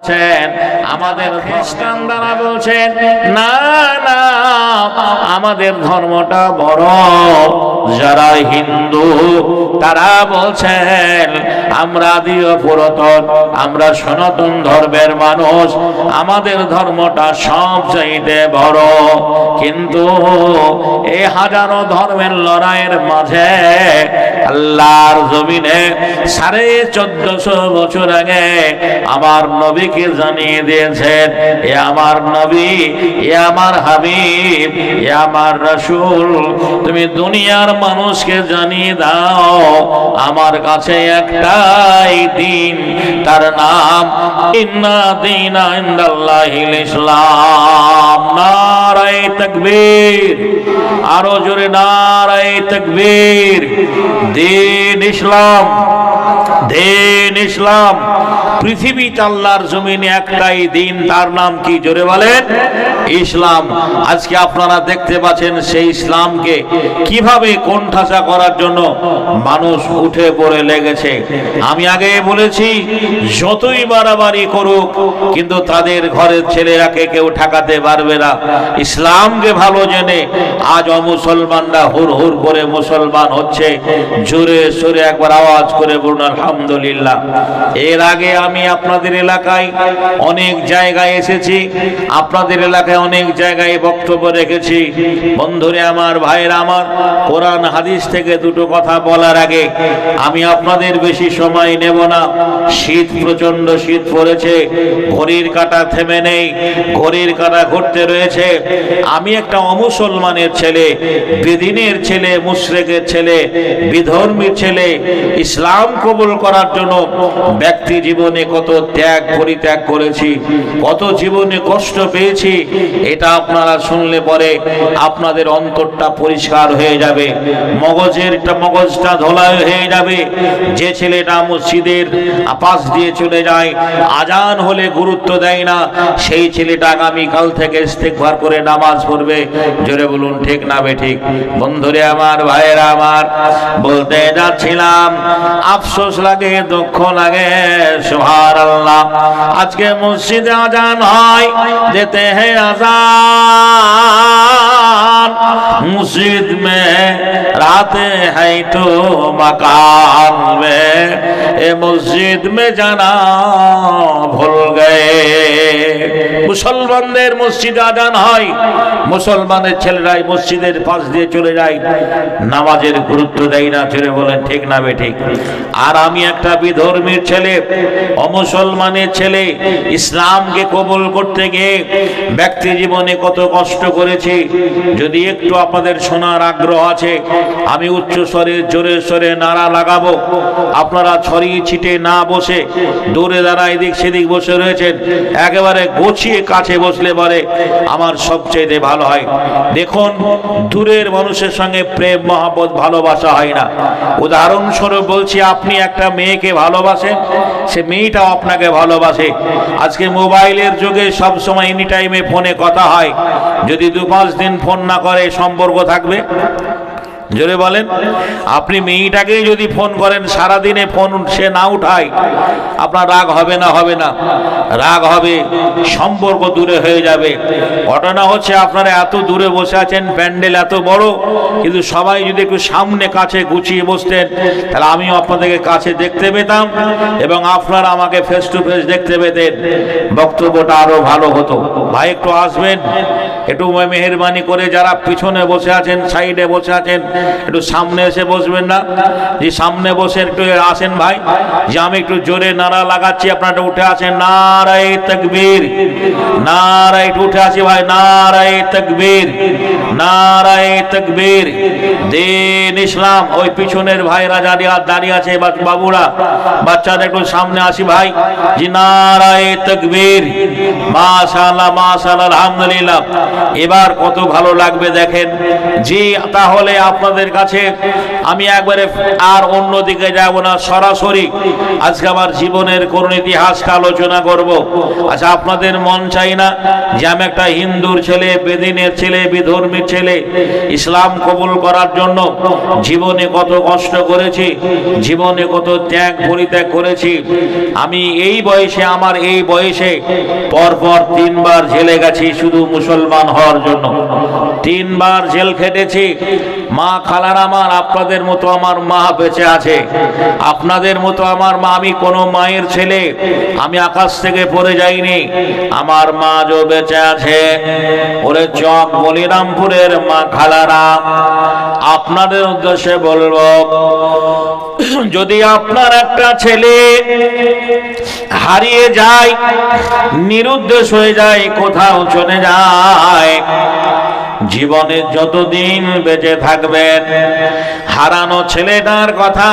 বলছেন, আমাদের খ্রিস্টানরা বলছেন না না আমাদের ধর্মটা বড়। যারা হিন্দু তারা বলছেন আমরা আদি ও পুরাতন, আমরা সনাতন ধর্মের মানুষ, আমাদের ধর্মটা সব চাইতে বড়। কিন্তু এই হাজারো ধর্মের লড়াইয়ের মাঝে আল্লাহর জমিনে 1450 বছর আগে আমার নবীকে জানিয়ে দিয়েছেন, এ আমার নবী, এ আমার হাবিব, এ আমার রাসূল, তুমি দুনিয়ার মানুষকে জানিয়ে দাও আমার কাছে একটাই দিন, তার নাম ইন্না দীনা ইনদাল্লাহিল ইসলাম। নারায়ে তাকবীর, আরো জোরে নারায়ে তাকবীর। দিন ইসলাম, দিন ইসলাম। পৃথিবীতে আল্লাহর জমিনে একটাই দিন, তার নাম কি? জোরে বলেন, ইসলাম। আজকে আপনারা দেখতে পাচ্ছেন সেই ইসলামকে কিভাবে কোণঠাসা করার জন্য মানুষ উঠে পড়ে লেগেছে। আমি আগে বলেছি, যতই বাড়াবাড়ি করুক কিন্তু তাদের ঘরের ছেলেরাকে কেউ ঠেকাতে পারবে না। ইসলামকে ভালো জেনে আজ অমুসলমানরা হুর হুর করে মুসলমান হচ্ছে। জোরে সোরে একবার আওয়াজ করে বলুন আলহামদুলিল্লাহ। এর আগে আমি আপনাদের এলাকায় অনেক জায়গায় এসেছি, আপনাদের এলাকায় অনেক জায়গায় বক্তব্য রেখেছি। বন্ধুরে আমার, ভাইরা আমার, কোরআন হাদিস থেকে দুটো কথা বলার আগে আমি আপনাদের বেশি সময় নেব না। শীত, প্রচন্ড শীত পড়েছে, ঘড়ির কাঁটা থেমে নেই, ঘড়ির কাঁটা ঘুরতে রয়েছে। আমি একটা অমুসলমানের ছেলে, বেদিনের ছেলে, মুশরিকের ছেলে, বিধর্মীর ছেলে, ইসলাম কবুল করার জন্য ব্যক্তি জীবনে কত ত্যাগ পরিত্যাগ করেছি, কত জীবনে কষ্ট পেয়েছি, এটা আপনারা শুনলে পরে আপনাদের অন্তরটা পরিষ্কার হয়ে যাবে, মগজটা ধোলাই হয়ে যাবে। যে ছেলেটা মসজিদের পাশ দিয়ে চলে যায়, আজান হলে গুরুত্ব দেয় না, সেই ছেলেটা আগামীকাল থেকে ইস্তেগফার করে নামাজ পড়বে। জোরে বলুন ঠিক না বেঠিক? বন্ধুরে আমার, ভাইয়েরা আমার, বলতে যাচ্ছিলাম, আফসোস লাগে, দুঃখ লাগে। সুবহানাল্লাহ, আজকে মসজিদে আজান হয়, যেতে है আজান, मस्जिद में राते है तो मकान में, ए मस्जिद में जाना भूल गए। মুসলমানদের মসজিদে আজান হয়, মুসলমানের ছেলেরাই মসজিদের পাশ দিয়ে চলে যায়, নামাজের গুরুত্ব দেয় না। ছেলে বলেন ঠিক না বেঠিক? আর আমি একটা বিধর্মীর ছেলে, অমুসলমানের ছেলে, ইসলামকে কবুল করতে গিয়ে ব্যক্তি জীবনে কত কষ্ট করেছি। যদি একটু আপনাদের শোনার আগ্রহ আছে, আমি উচ্চ স্বরে জোরে স্বরে নারা লাগাবো। আপনারা ছড়িয়ে ছিটে না বসে দূরে যারা এদিক সেদিক বসে রয়েছেন, একেবারে গোছিয়ে কাছে বসলে পরে আমার সবচেয়ে ভালো হয়। দেখুন, দূরের মানুষের সঙ্গে প্রেম মহব্বত ভালোবাসা হয় না। উদাহরণস্বরূপ বলছি, আপনি একটা মেয়েকে ভালোবাসেন, সে মেয়েটাও আপনাকে ভালোবাসে। আজকে মোবাইলের যুগে সব সময় এনি টাইমে ফোনে কথা হয়, যদি 2-5 দিন ফোন না করে সম্পর্ক থাকবে? জোরে বলেন। আপনি মেয়েটাকে যদি ফোন করেন, সারাদিনে ফোন সে না উঠায়, আপনার রাগ হবে না? হবে না? রাগ হবে, সম্পর্ক দূরে হয়ে যাবে। ঘটনা হচ্ছে, আপনারা এত দূরে বসে আছেন, প্যান্ডেল এত বড়, কিন্তু সবাই যদি একটু সামনে কাছে গুছিয়ে বসতেন, তাহলে আমিও আপনাদেরকে কাছে দেখতে পেতাম এবং আপনারা আমাকে ফেস টু ফেস দেখতে পেতেন, বক্তব্যটা আরো ভালো হতো। ভাই একটু আসবেন, একটু মেহেরবানি করে, যারা পিছনে বসে আছেন, সাইডে বসে আছেন, একটু সামনে এসে বসবেন না? যে সামনে বসে একটু আসেন ভাই, যে আমি একটু জোরে নারা লাগাচ্ছি, আপনারা উঠে আসেন। নারায়ে তাকবীর, নারায়ে, উঠে আসি ভাই, নারায়ে তাকবীর, নারায়ে তাকবীর। দিন ইসলাম। ওই পিছনের ভাইরা দাঁড়িয়ে আছে, বাবুরা, বাচ্চারা একটু সামনে আসি ভাই, জি নারায়ে তাকবীর। মাশাআল্লাহ, মাশাআল্লাহ আলহামদুলিল্লাহ। এবার কত ভালো লাগবে দেখেন। জি, তাহলে আপনাদের কাছে আমি একবারে আর অন্যদিকে যাব না, সরাসরি আজকে আমার জীবনের করুণ ইতিহাসটা আলোচনা করব। আচ্ছা, আপনাদের মন চাই না যে আমি একটা হিন্দুর ছেলে, বেদিনের ছেলে, বিধর্মীর ছেলে, ইসলাম কবুল করার জন্য জীবনে কত কষ্ট করেছি, জীবনে কত ত্যাগ পরিত্যাগ করেছি। আমি এই বয়সে, আমার এই বয়সে পরপর 3 বার জেলে গেছি শুধু মুসলমান হওয়ার জন্য। 3 বার জেল খেটেছি। মা খালার আমার, আপনাদের মতো আমার মা বেঁচে আছে, আপনাদের মতো আমার মা। আমি কোনো মায়ের ছেলে, আমি আকাশ থেকে পড়ে যাইনি, আমার মা যে বেঁচে আছে। ওরে চক বলিরামপুরের মা খালারা, আপনাদের উদ্দেশ্যে বলবো, যদি আপনার একটা ছেলে হারিয়ে যায়, নিরুদ্দেশ হয়ে যায়, কোথাও চলে যায়, জীবনে যতদিন বেঁচে থাকবেন হারানো ছেলেটার কথা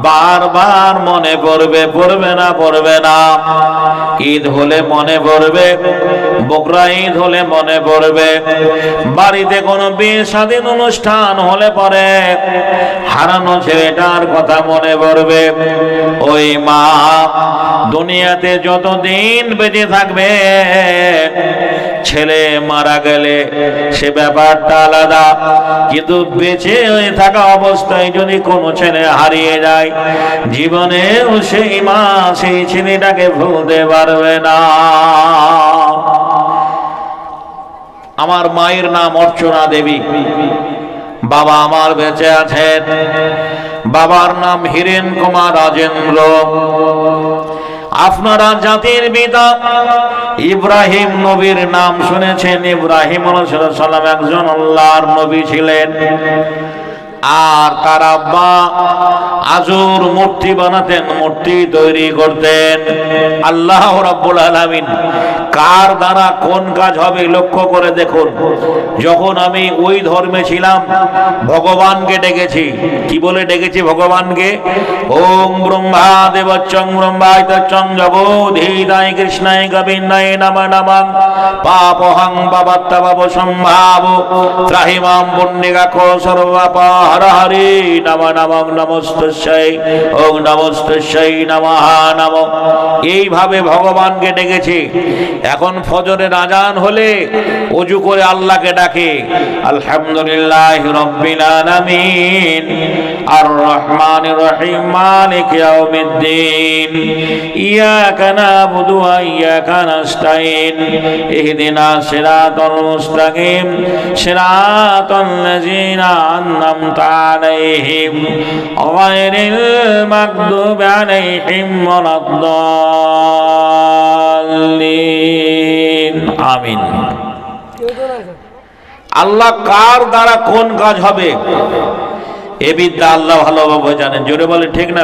বারবার মনে পড়বে। পড়বে না? পড়বে না? ঈদ হলে মনে পড়বে, বকরা ঈদ হলে মনে পড়বে, বাড়িতে কোনো বিয়ে স্বাধীন অনুষ্ঠান হলে পরে হারানো ছেলেটার কথা মনে পড়বে। ওই মা দুনিয়াতে যতদিন বেঁচে থাকবে, ছেলে মারা গেলে সে ব্যাপারটা আলাদা, কিন্তু বেঁচে থাকা অবস্থায় যদি কোনো ছেলে হারিয়ে যায়, জীবনেও সেই মা সেই ছেলেটাকে ভুলতে পারবে না। আমার মায়ের নাম অর্চনা দেবী, বাবা আমার বেঁচে আছেন। বাবার নাম হীরেন কুমার রাজেন্দ্র। আপনারা জাতির পিতা ইব্রাহিম নবীর নাম শুনেছেন। ইব্রাহিম আলাইহিস সালাম একজন আল্লাহর নবী ছিলেন। আর তার আব্বা আজুর মূর্তি বানাতেন, মূর্তি তৈরি করতেন। আল্লাহ রাব্বুল আলামিন কার দ্বারা কোন কাজ হবে লক্ষ্য করে দেখুন। যখন আমি ওই ধর্মে ছিলাম, ভগবানকে ডেকেছি। কি বলে ডেকেছি ভগবানকে? ওম ব্রহ্মা দেবচ্চং ব্রহ্মায় তচ্চং জগোধীতায় কৃষ্ণায় গোবিন্দায় নমঃ নমঃ পাপহং পাপাত্তাপাপ সম্ভাব ত্রাহিমাম পুণ্যিকাখো সর্বাপা হর হরি নমঃ নমঃ নমস্তুস্যৈ ওম নমস্তুস্যৈ নমঃ নমঃ। এইভাবে ভগবানকে ডেকেছি। এখন ফজরের আজান হলে ওযু করে আল্লাহকে ডাকে, আলহামদুলিল্লাহি রাব্বিল আলামিন আর রহমানির রহিম মালিক ইয়াউমিদ্দিন ইয়াকা নাবুদু ওয়া ইয়াকা নাস্তাইন ইহদিনাস সিরাতাল মুস্তাকিম সিরাতাল লাযিনা আন'আমতা আলাইহিম গায়রিল মাগদুবি আলাইহিম ওয়ালাদ-দাল্লিন। আমিন। আল্লাহ কার দ্বারা কোন কাজ হবে এ বিদ্যা আল্লাহ ভালোভাবে জানেন। জোরে বলে ঠিক না?